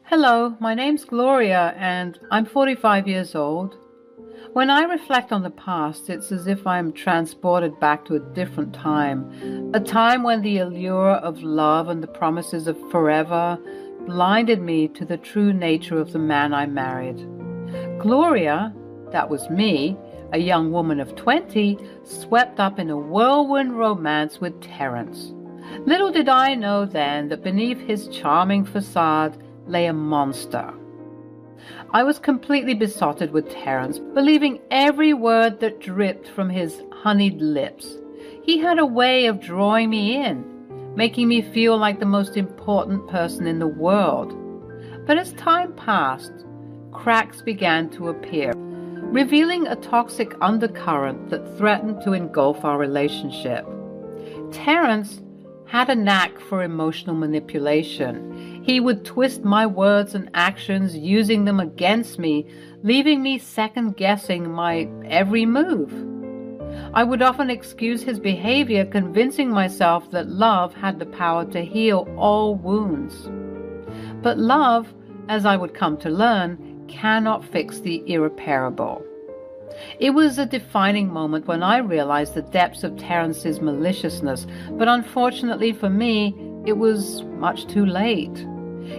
Hello, my name's Gloria and I'm 45 years old. When I reflect on the past, it's as if I'm transported back to a different time, a time when the allure of love and the promises of forever blinded me to the true nature of the man I married. Gloria, that was me, a young woman of 20, swept up in a whirlwind romance with Terence. Little did I know then that beneath his charming facade lay a monster. I was completely besotted with Terence, believing every word that dripped from his honeyed lips. He had a way of drawing me in, making me feel like the most important person in the world. But as time passed, cracks began to appear, revealing a toxic undercurrent that threatened to engulf our relationship. Terence had a knack for emotional manipulation. He would twist my words and actions, using them against me, leaving me second-guessing my every move. I would often excuse his behavior, convincing myself that love had the power to heal all wounds. But love, as I would come to learn, cannot fix the irreparable. It was a defining moment when I realized the depths of Terence's maliciousness, but unfortunately for me, it was much too late.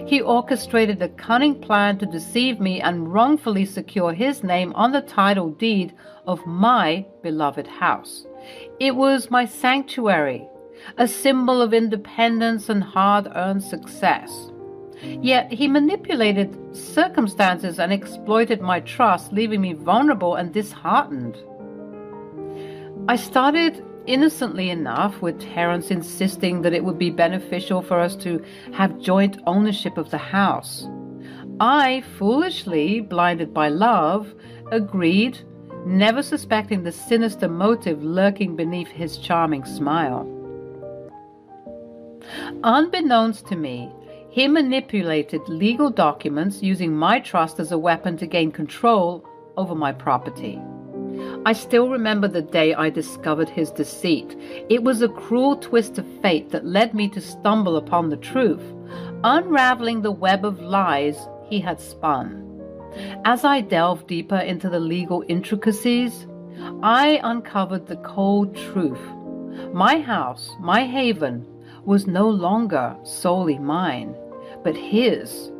He orchestrated a cunning plan to deceive me and wrongfully secure his name on the title deed of my beloved house. It was my sanctuary, a symbol of independence and hard-earned success. Yet he manipulated circumstances and exploited my trust, leaving me vulnerable and disheartened. I started innocently enough, with Terence insisting that it would be beneficial for us to have joint ownership of the house. I, foolishly, blinded by love, agreed, never suspecting the sinister motive lurking beneath his charming smile. Unbeknownst to me, he manipulated legal documents using my trust as a weapon to gain control over my property. I still remember the day I discovered his deceit. It was a cruel twist of fate that led me to stumble upon the truth, unraveling the web of lies he had spun. As I delved deeper into the legal intricacies, I uncovered the cold truth. My house, my haven, was no longer solely mine, but his.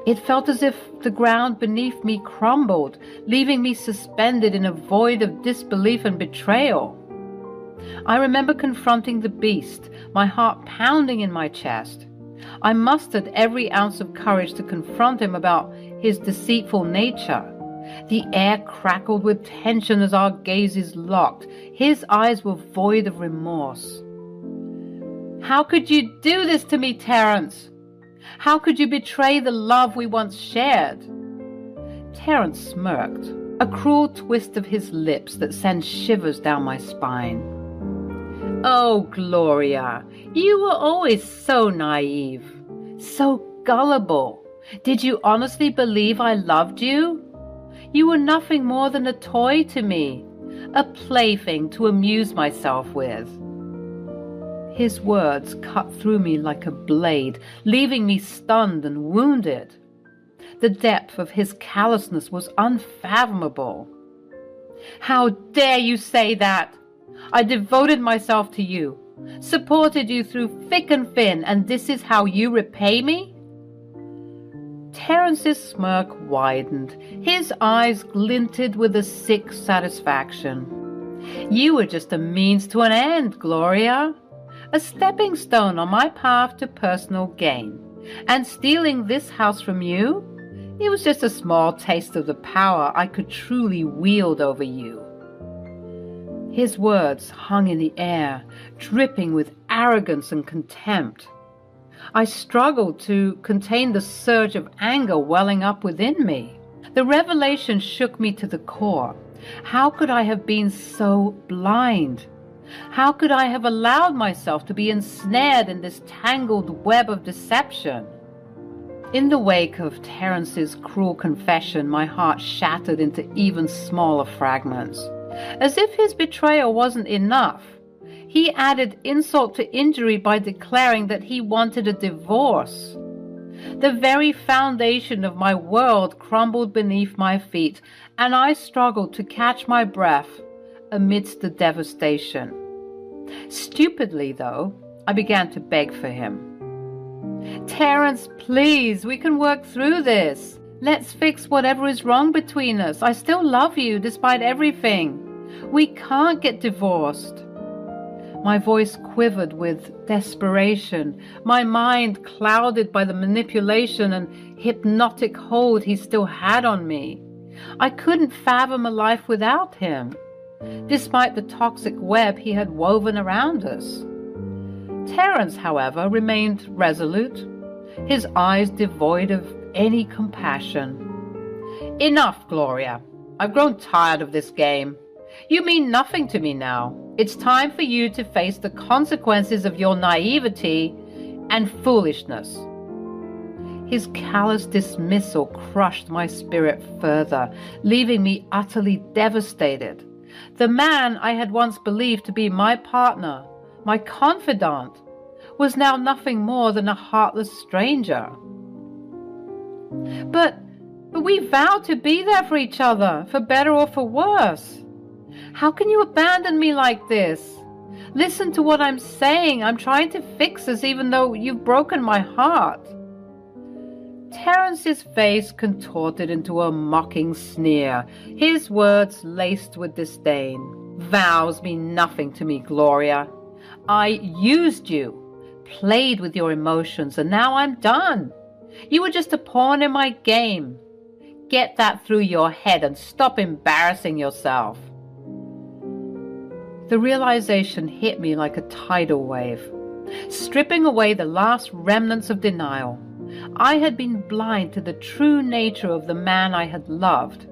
It felt as if the ground beneath me crumbled, leaving me suspended in a void of disbelief and betrayal. I remember confronting the beast, my heart pounding in my chest. I mustered every ounce of courage to confront him about his deceitful nature. The air crackled with tension as our gazes locked. His eyes were void of remorse. "How could you do this to me, Terence? How could you betray the love we once shared?" Terence smirked, a cruel twist of his lips that sent shivers down my spine. "Oh, Gloria, you were always so naive, so gullible. Did you honestly believe I loved you? You were nothing more than a toy to me, a plaything to amuse myself with." His words cut through me like a blade, leaving me stunned and wounded. The depth of his callousness was unfathomable. "How dare you say that? I devoted myself to you, supported you through thick and thin, and this is how you repay me?" Terence's smirk widened. His eyes glinted with a sick satisfaction. "You were just a means to an end, Gloria. A stepping stone on my path to personal gain. And stealing this house from you? It was just a small taste of the power I could truly wield over you." His words hung in the air, dripping with arrogance and contempt. I struggled to contain the surge of anger welling up within me. The revelation shook me to the core. How could I have been so blind? How could I have allowed myself to be ensnared in this tangled web of deception? In the wake of Terence's cruel confession, my heart shattered into even smaller fragments. As if his betrayal wasn't enough, he added insult to injury by declaring that he wanted a divorce. The very foundation of my world crumbled beneath my feet, and I struggled to catch my breath amidst the devastation. Stupidly, though, I began to beg for him. "Terence, please, we can work through this. Let's fix whatever is wrong between us. I still love you despite everything. We can't get divorced." My voice quivered with desperation, my mind clouded by the manipulation and hypnotic hold he still had on me. I couldn't fathom a life without him, despite the toxic web he had woven around us. Terence, however, remained resolute, his eyes devoid of any compassion. "Enough, Gloria. I've grown tired of this game. You mean nothing to me now. It's time for you to face the consequences of your naivety and foolishness." His callous dismissal crushed my spirit further, leaving me utterly devastated. The man I had once believed to be my partner, my confidant, was now nothing more than a heartless stranger. But we vowed to be there for each other, for better or for worse. How can you abandon me like this? Listen to what I'm saying. I'm trying to fix this even though you've broken my heart. Terence's face contorted into a mocking sneer, his words laced with disdain. "Vows mean nothing to me, Gloria. I used you, played with your emotions, and now I'm done. You were just a pawn in my game. Get that through your head and stop embarrassing yourself." The realization hit me like a tidal wave, stripping away the last remnants of denial. I had been blind to the true nature of the man I had loved,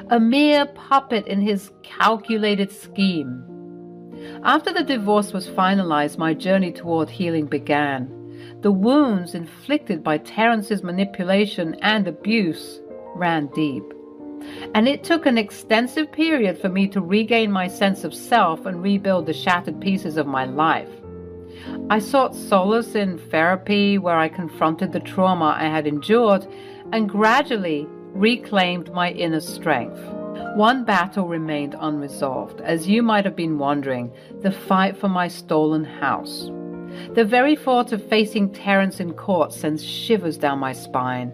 a mere puppet in his calculated scheme. After the divorce was finalized, my journey toward healing began. The wounds inflicted by Terence's manipulation and abuse ran deep, and it took an extensive period for me to regain my sense of self and rebuild the shattered pieces of my life. I sought solace in therapy, where I confronted the trauma I had endured and gradually reclaimed my inner strength. One battle remained unresolved, as you might have been wondering, the fight for my stolen house. The very thought of facing Terence in court sends shivers down my spine.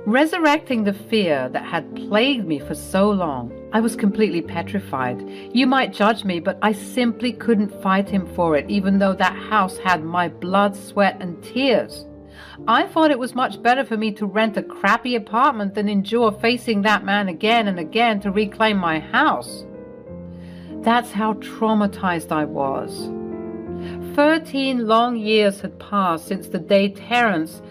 Resurrecting the fear that had plagued me for so long, I was completely petrified. You might judge me, but I simply couldn't fight him for it, even though that house had my blood, sweat, and tears. I thought it was much better for me to rent a crappy apartment than endure facing that man again and again to reclaim my house. That's how traumatized I was. 13 long years had passed since the day Terence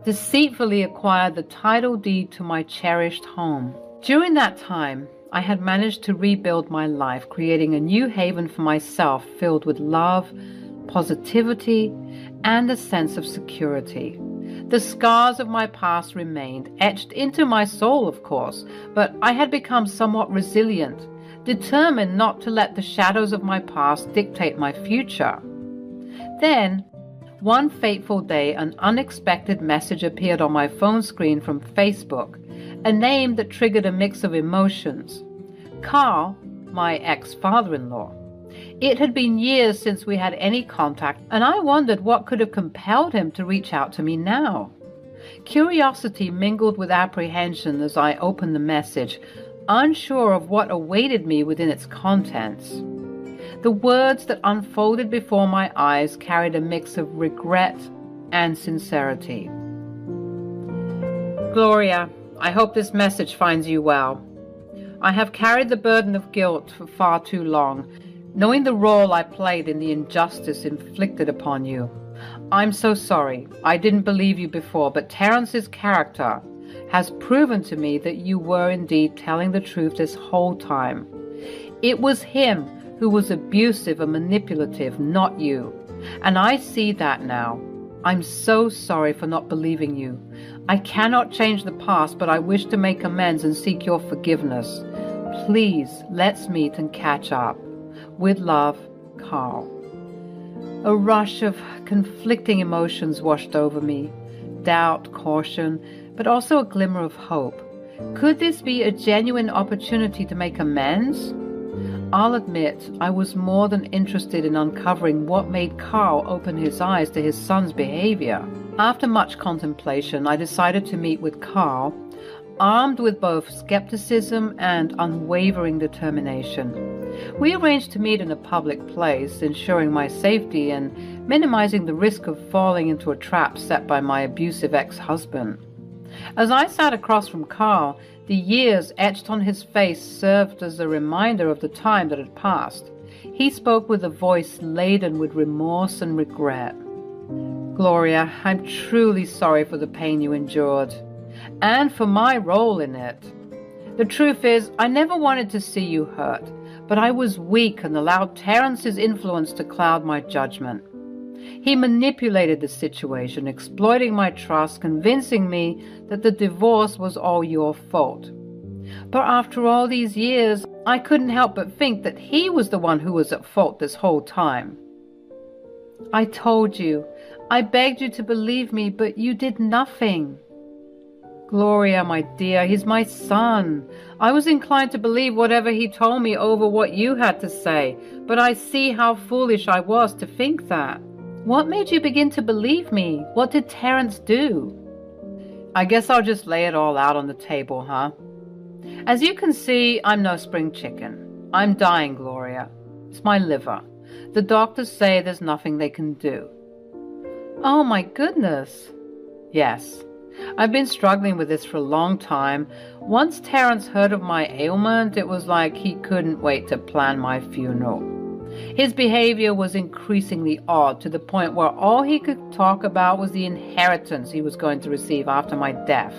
deceitfully acquired the title deed to my cherished home. During that time, I had managed to rebuild my life, creating a new haven for myself filled with love, positivity, and a sense of security. The scars of my past remained, etched into my soul, of course, but I had become somewhat resilient, determined not to let the shadows of my past dictate my future. Then, one fateful day, an unexpected message appeared on my phone screen from Facebook, a name that triggered a mix of emotions. Carl, my ex-father-in-law. It had been years since we had any contact, and I wondered what could have compelled him to reach out to me now. Curiosity mingled with apprehension as I opened the message, unsure of what awaited me within its contents. The words that unfolded before my eyes carried a mix of regret and sincerity. Gloria, I hope this message finds you well. I have carried the burden of guilt for far too long, knowing the role I played in the injustice inflicted upon you. I'm so sorry. I didn't believe you before, but Terence's character has proven to me that you were indeed telling the truth this whole time. It was him who was abusive and manipulative, not you. And I see that now. I'm so sorry for not believing you. I cannot change the past, but I wish to make amends and seek your forgiveness. Please, let's meet and catch up. With love, Carl. A rush of conflicting emotions washed over me. doubt, caution, but also a glimmer of hope. Could this be a genuine opportunity to make amends? I'll admit I was more than interested in uncovering what made Carl open his eyes to his son's behavior. After much contemplation, I decided to meet with Carl, armed with both skepticism and unwavering determination. We arranged to meet in a public place, ensuring my safety and minimizing the risk of falling into a trap set by my abusive ex-husband. As I sat across from Carl, the years etched on his face served as a reminder of the time that had passed. He spoke with a voice laden with remorse and regret. "Gloria, I'm truly sorry for the pain you endured, and for my role in it. The truth is, I never wanted to see you hurt, but I was weak and allowed Terrence's influence to cloud my judgment. He manipulated the situation, exploiting my trust, convincing me that the divorce was all your fault. But after all these years, I couldn't help but think that he was the one who was at fault this whole time. I told you, I begged you to believe me, but you did nothing. Gloria, my dear, he's my son. I was inclined to believe whatever he told me over what you had to say, but I see how foolish I was to think that. What made you begin to believe me? What did Terrence do?" I guess I'll just lay it all out on the table, huh? As you can see, I'm no spring chicken. I'm dying, Gloria. It's my liver. The doctors say there's nothing they can do. Oh my goodness. Yes. I've been struggling with this for a long time. Once Terrence heard of my ailment, it was like he couldn't wait to plan my funeral. His behavior was increasingly odd, to the point where all he could talk about was the inheritance he was going to receive after my death.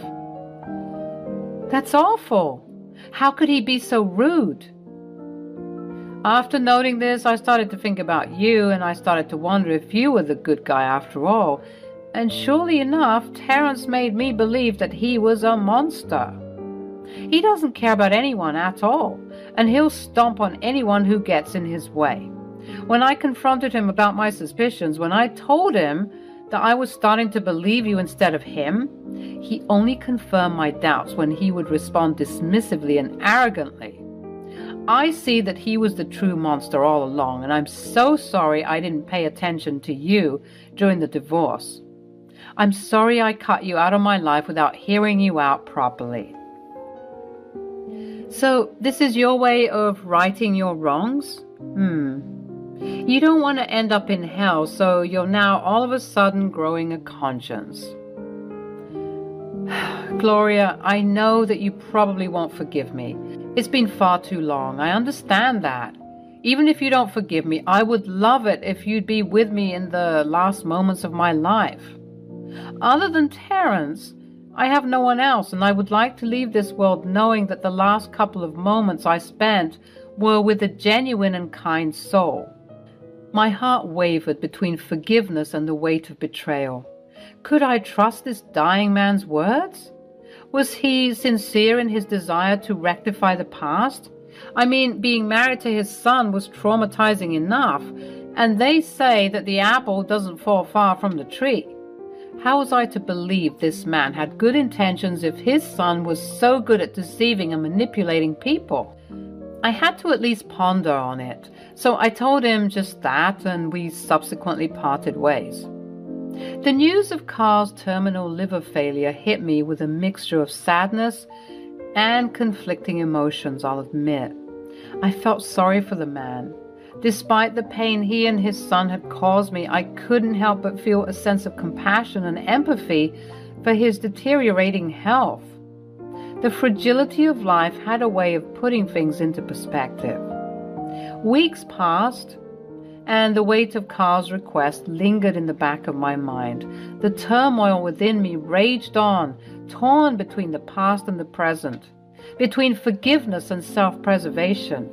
That's awful. How could he be so rude? After noting this, I started to think about you, and I started to wonder if you were the good guy after all. And surely enough, Terrence made me believe that he was a monster. He doesn't care about anyone at all, and he'll stomp on anyone who gets in his way. When I confronted him about my suspicions, when I told him that I was starting to believe you instead of him, he only confirmed my doubts when he would respond dismissively and arrogantly. I see that he was the true monster all along, and I'm so sorry I didn't pay attention to you during the divorce. I'm sorry I cut you out of my life without hearing you out properly. So this is your way of righting your wrongs? You don't want to end up in hell, so you're now all of a sudden growing a conscience. Gloria, I know that you probably won't forgive me. It's been far too long. I understand that. Even if you don't forgive me, I would love it if you'd be with me in the last moments of my life. Other than Terrence, I have no one else, and I would like to leave this world knowing that the last couple of moments I spent were with a genuine and kind soul. My heart wavered between forgiveness and the weight of betrayal. Could I trust this dying man's words? Was he sincere in his desire to rectify the past? I mean, being married to his son was traumatizing enough, and they say that the apple doesn't fall far from the tree. How was I to believe this man had good intentions if his son was so good at deceiving and manipulating people? I had to at least ponder on it, so I told him just that, and we subsequently parted ways. The news of Carl's terminal liver failure hit me with a mixture of sadness and conflicting emotions, I'll admit. I felt sorry for the man. Despite the pain he and his son had caused me, I couldn't help but feel a sense of compassion and empathy for his deteriorating health. The fragility of life had a way of putting things into perspective. Weeks passed, and the weight of Carl's request lingered in the back of my mind. The turmoil within me raged on, torn between the past and the present, between forgiveness and self-preservation.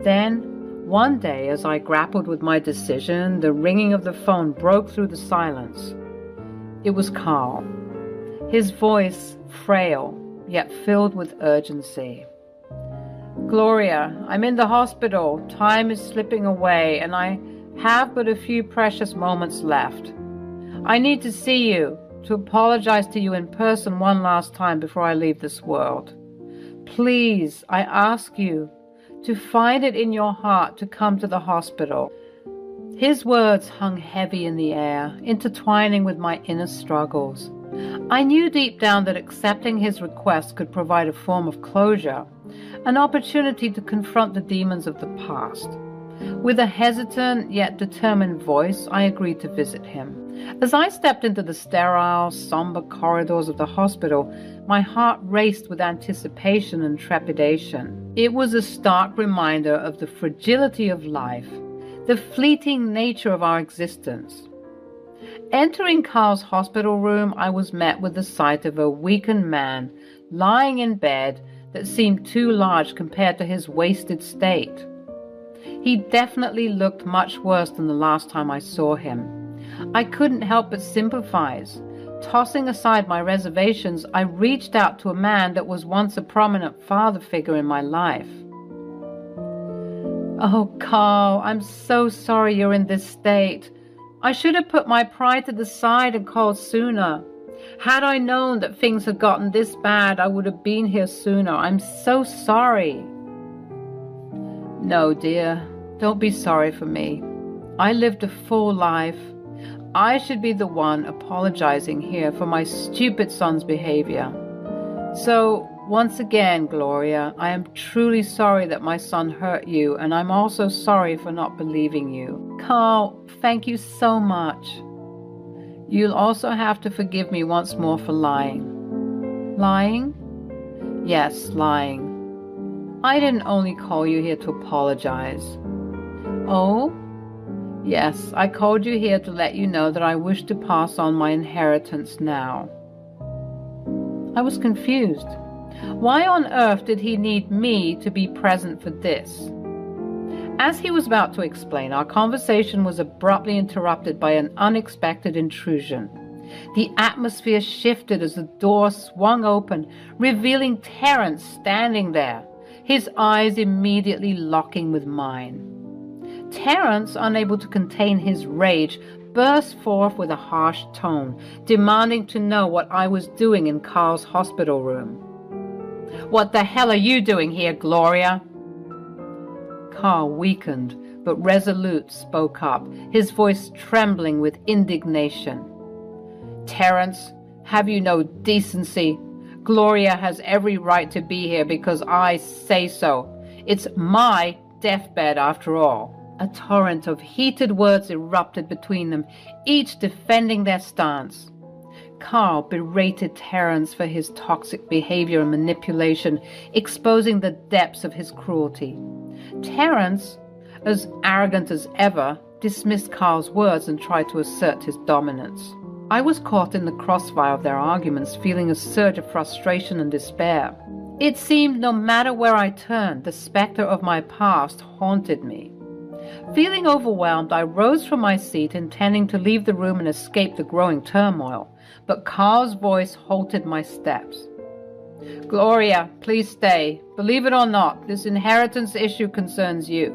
Then, one day, as I grappled with my decision, the ringing of the phone broke through the silence. It was Carl, his voice frail, yet filled with urgency. Gloria, I'm in the hospital. Time is slipping away, and I have but a few precious moments left. I need to see you. to apologize to you in person one last time before I leave this world. Please, I ask you to find it in your heart to come to the hospital." His words hung heavy in the air, intertwining with my inner struggles. I knew deep down that accepting his request could provide a form of closure, an opportunity to confront the demons of the past. With a hesitant yet determined voice, I agreed to visit him. As I stepped into the sterile, somber corridors of the hospital, my heart raced with anticipation and trepidation. It was a stark reminder of the fragility of life, the fleeting nature of our existence. Entering Carl's hospital room, I was met with the sight of a weakened man lying in bed that seemed too large compared to his wasted state. He definitely looked much worse than the last time I saw him. I couldn't help but sympathize. Tossing aside my reservations, I reached out to a man that was once a prominent father figure in my life. "Oh, Carl, I'm so sorry you're in this state. I should have put my pride to the side and called sooner. Had I known that things had gotten this bad, I would have been here sooner. I'm so sorry." "No, dear, don't be sorry for me. I lived a full life. I should be the one apologizing here for my stupid son's behavior. So, once again, Gloria, I am truly sorry that my son hurt you, and I'm also sorry for not believing you. Carl, thank you so much. You'll also have to forgive me once more for lying." "Lying?" "Yes, lying. I didn't only call you here to apologize." "Oh?" "Yes, I called you here to let you know that I wish to pass on my inheritance now." I was confused. Why on earth did he need me to be present for this? As he was about to explain, our conversation was abruptly interrupted by an unexpected intrusion. The atmosphere shifted as the door swung open, revealing Terence standing there, his eyes immediately locking with mine. Terence, unable to contain his rage, burst forth with a harsh tone, demanding to know what I was doing in Carl's hospital room. "What the hell are you doing here, Gloria?" Carl, weakened but resolute, spoke up, his voice trembling with indignation. "Terence, have you no decency? Gloria has every right to be here because I say so. It's my deathbed after all." A torrent of heated words erupted between them, each defending their stance. Carl berated Terence for his toxic behavior and manipulation, exposing the depths of his cruelty. Terence, as arrogant as ever, dismissed Carl's words and tried to assert his dominance. I was caught in the crossfire of their arguments, feeling a surge of frustration and despair. It seemed no matter where I turned, the specter of my past haunted me. Feeling overwhelmed, I rose from my seat, intending to leave the room and escape the growing turmoil, but Carl's voice halted my steps. "Gloria, please stay. Believe it or not, this inheritance issue concerns you.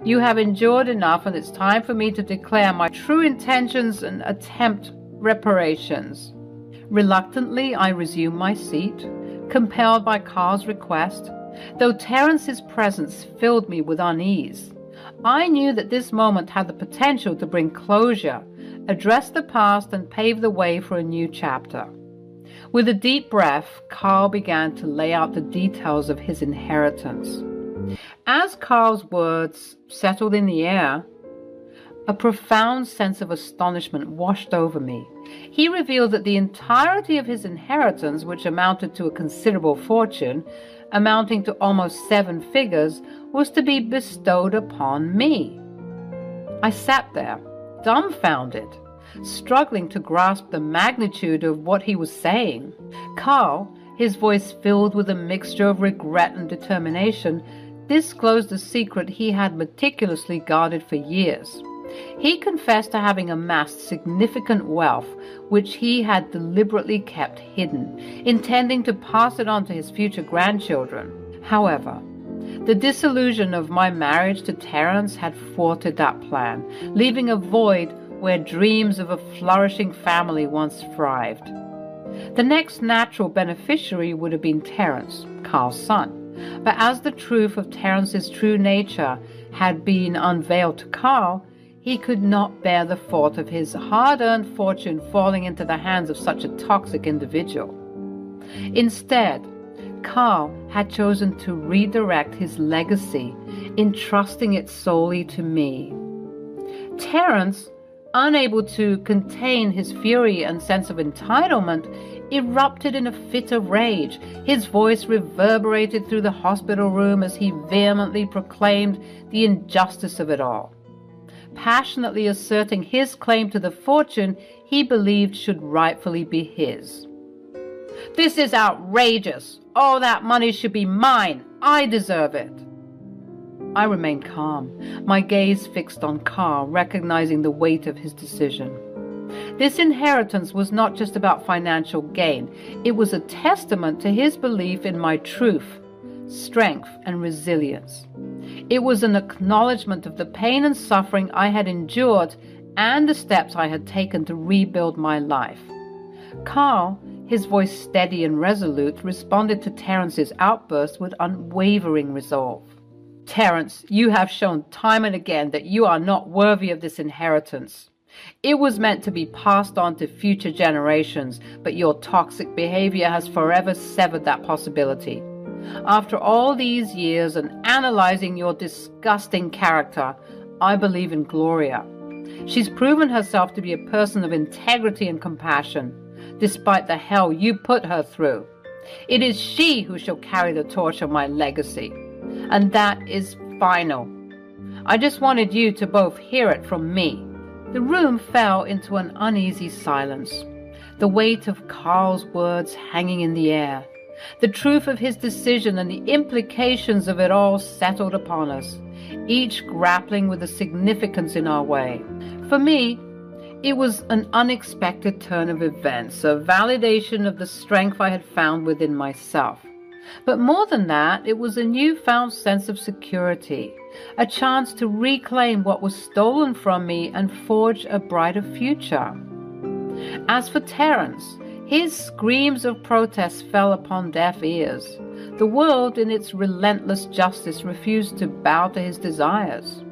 You have endured enough, and it's time for me to declare my true intentions and attempt reparations." Reluctantly, I resumed my seat, compelled by Carl's request, though Terence's presence filled me with unease. I knew that this moment had the potential to bring closure, address the past, and pave the way for a new chapter. With a deep breath, Carl began to lay out the details of his inheritance. As Carl's words settled in the air, a profound sense of astonishment washed over me. He revealed that the entirety of his inheritance, which amounted to a considerable fortune, amounting to almost 7 figures, was to be bestowed upon me. I sat there, dumbfounded, struggling to grasp the magnitude of what he was saying. Carl, his voice filled with a mixture of regret and determination, disclosed a secret he had meticulously guarded for years. He confessed to having amassed significant wealth, which he had deliberately kept hidden, intending to pass it on to his future grandchildren. However, the disillusion of my marriage to Terence had thwarted that plan, leaving a void where dreams of a flourishing family once thrived. The next natural beneficiary would have been Terence, Carl's son. But as the truth of Terence's true nature had been unveiled to Carl, he could not bear the thought of his hard-earned fortune falling into the hands of such a toxic individual. Instead, Carl had chosen to redirect his legacy, entrusting it solely to me. Terence, unable to contain his fury and sense of entitlement, erupted in a fit of rage. His voice reverberated through the hospital room as he vehemently proclaimed the injustice of it all, passionately asserting his claim to the fortune he believed should rightfully be his. "This is outrageous! All that money should be mine! I deserve it!" I remained calm, my gaze fixed on Carl, recognizing the weight of his decision. This inheritance was not just about financial gain. It was a testament to his belief in my truth, strength, and resilience. It was an acknowledgement of the pain and suffering I had endured and the steps I had taken to rebuild my life. Carl, his voice steady and resolute, responded to Terence's outburst with unwavering resolve. "Terence, you have shown time and again that you are not worthy of this inheritance. It was meant to be passed on to future generations, but your toxic behavior has forever severed that possibility. After all these years and analyzing your disgusting character, I believe in Gloria. She's proven herself to be a person of integrity and compassion, despite the hell you put her through. It is she who shall carry the torch of my legacy, and that is final. I just wanted you to both hear it from me." The room fell into an uneasy silence, the weight of Carl's words hanging in the air. The truth of his decision and the implications of it all settled upon us, each grappling with the significance in our way. For me, it was an unexpected turn of events, a validation of the strength I had found within myself. But more than that, it was a newfound sense of security, a chance to reclaim what was stolen from me and forge a brighter future. As for Terence, his screams of protest fell upon deaf ears. The world, in its relentless justice, refused to bow to his desires.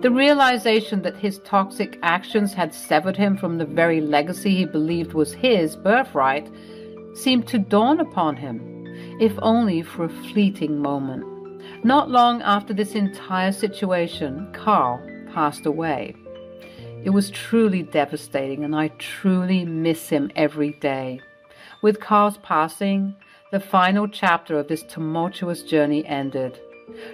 The realization that his toxic actions had severed him from the very legacy he believed was his birthright seemed to dawn upon him, if only for a fleeting moment. Not long after this entire situation, Carl passed away. It was truly devastating, and I truly miss him every day. With Carl's passing, the final chapter of this tumultuous journey ended.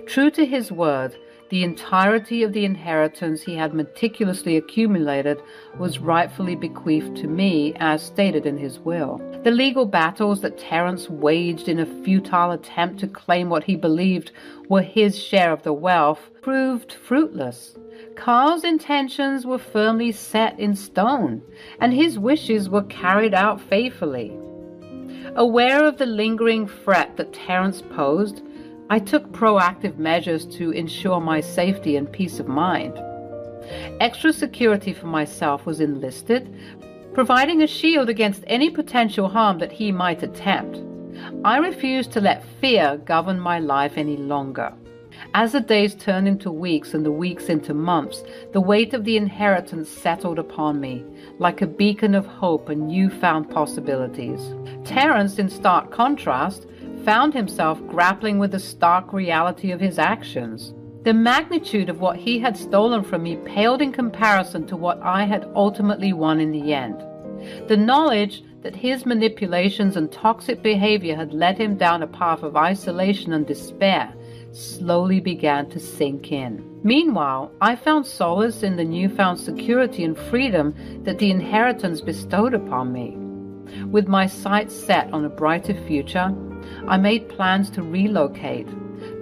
True to his word, the entirety of the inheritance he had meticulously accumulated was rightfully bequeathed to me, as stated in his will. The legal battles that Terence waged in a futile attempt to claim what he believed were his share of the wealth proved fruitless. Carl's intentions were firmly set in stone, and his wishes were carried out faithfully. Aware of the lingering threat that Terence posed, I took proactive measures to ensure my safety and peace of mind. Extra security for myself was enlisted, providing a shield against any potential harm that he might attempt. I refused to let fear govern my life any longer. As the days turned into weeks and the weeks into months, the weight of the inheritance settled upon me, like a beacon of hope and newfound possibilities. Terence, in stark contrast, found himself grappling with the stark reality of his actions. The magnitude of what he had stolen from me paled in comparison to what I had ultimately won in the end. The knowledge that his manipulations and toxic behavior had led him down a path of isolation and despair slowly began to sink in. Meanwhile, I found solace in the newfound security and freedom that the inheritance bestowed upon me. With my sights set on a brighter future, I made plans to relocate,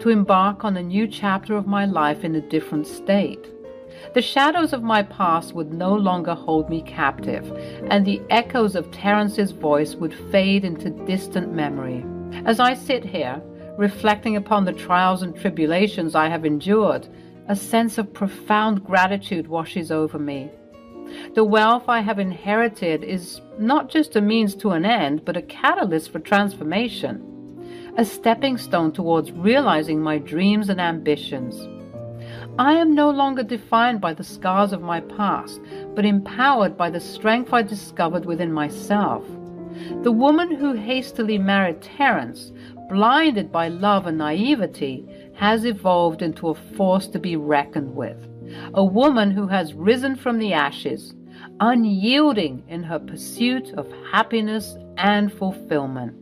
to embark on a new chapter of my life in a different state. The shadows of my past would no longer hold me captive, and the echoes of Terence's voice would fade into distant memory. As I sit here, reflecting upon the trials and tribulations I have endured, a sense of profound gratitude washes over me. The wealth I have inherited is not just a means to an end, but a catalyst for transformation, a stepping stone towards realizing my dreams and ambitions. I am no longer defined by the scars of my past, but empowered by the strength I discovered within myself. The woman who hastily married Terence, blinded by love and naivety, has evolved into a force to be reckoned with. A woman who has risen from the ashes, unyielding in her pursuit of happiness and fulfillment.